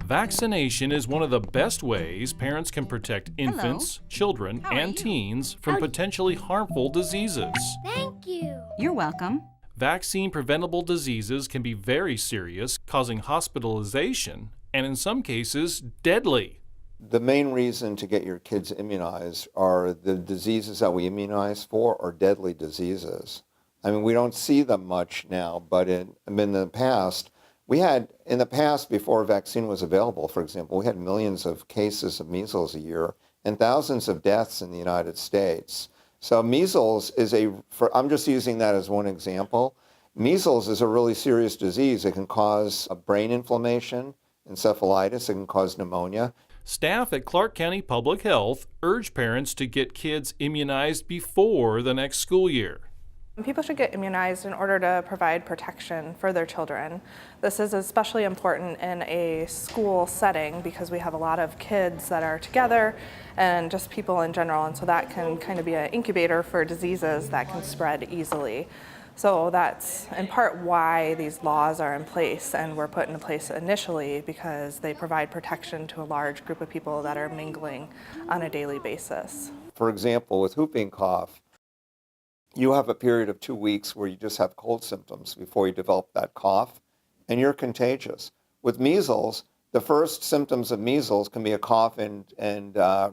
Vaccination is one of the best ways parents can protect infants, children, and teens from potentially harmful diseases. Thank you. You're welcome. Vaccine-preventable diseases can be very serious, causing hospitalization and, in some cases, deadly. The main reason to get your kids immunized are the diseases that we immunize for are deadly diseases. I mean, we don't see them much now, but in the past, before a vaccine was available, for example, we had millions of cases of measles a year and thousands of deaths in the United States. So measles is I'm just using that as one example. Measles is a really serious disease. It can cause a brain inflammation, encephalitis, it can cause pneumonia. Staff at Clark County Public Health urge parents to get kids immunized before the next school year. People should get immunized in order to provide protection for their children. This is especially important in a school setting because we have a lot of kids that are together and just people in general, and so that can kind of be an incubator for diseases that can spread easily. So that's in part why these laws are in place and were put into place initially, because they provide protection to a large group of people that are mingling on a daily basis. For example, with whooping cough, you have a period of 2 weeks where you just have cold symptoms before you develop that cough, and you're contagious. With measles, the first symptoms of measles can be a cough and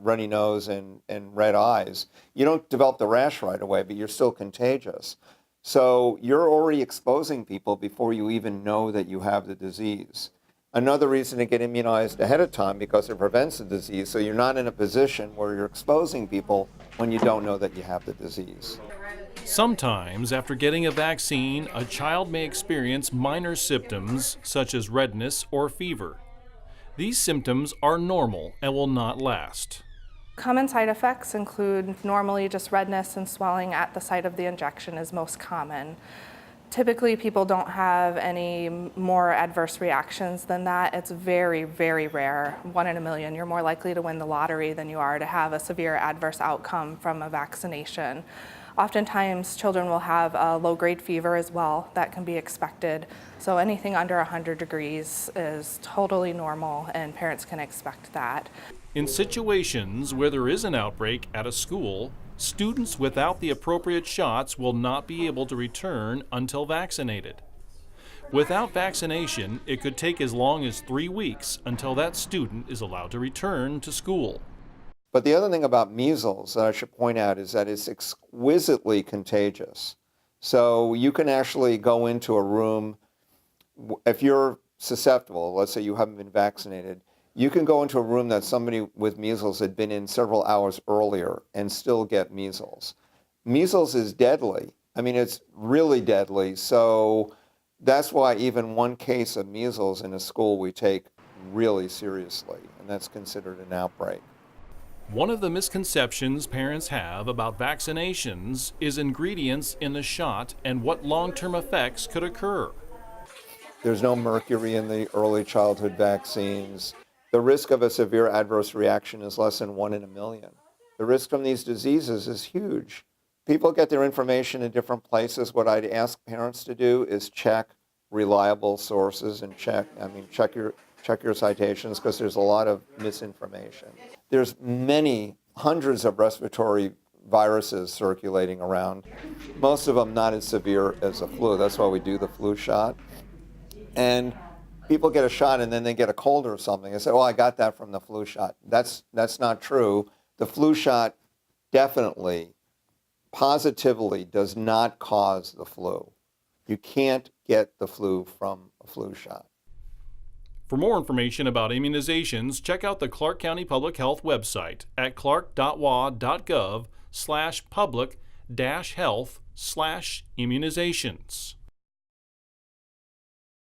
runny nose and red eyes. You don't develop the rash right away, but you're still contagious. So you're already exposing people before you even know that you have the disease. Another reason to get immunized ahead of time, because it prevents the disease, so you're not in a position where you're exposing people when you don't know that you have the disease. Sometimes, after getting a vaccine, a child may experience minor symptoms such as redness or fever. These symptoms are normal and will not last. Common side effects include normally just redness and swelling at the site of the injection is most common. Typically, people don't have any more adverse reactions than that. It's very, very rare. 1 in a million. You're more likely to win the lottery than you are to have a severe adverse outcome from a vaccination. Oftentimes, children will have a low-grade fever as well. That can be expected. So anything under 100 degrees is totally normal, and parents can expect that. In situations where there is an outbreak at a school, students without the appropriate shots will not be able to return until vaccinated. Without vaccination, it could take as long as 3 weeks until that student is allowed to return to school. But the other thing about measles that I should point out is that it's exquisitely contagious. So you can actually go into a room, if you're susceptible, let's say you haven't been vaccinated, you can go into a room that somebody with measles had been in several hours earlier and still get measles. Measles is deadly. I mean, it's really deadly. So that's why even one case of measles in a school we take really seriously, and that's considered an outbreak. One of the misconceptions parents have about vaccinations is ingredients in the shot and what long-term effects could occur. There's no mercury in the early childhood vaccines. The risk of a severe adverse reaction is less than 1 in a million. The risk from these diseases is huge. People get their information in different places. What I'd ask parents to do is check reliable sources and check your citations, because there's a lot of misinformation. There's hundreds of respiratory viruses circulating around, most of them not as severe as the flu. That's why we do the flu shot. And people get a shot and then they get a cold or something. They say, oh, I got that from the flu shot. That's not true. The flu shot definitely, positively does not cause the flu. You can't get the flu from a flu shot. For more information about immunizations, check out the Clark County Public Health website at clark.wa.gov/public-health/immunizations.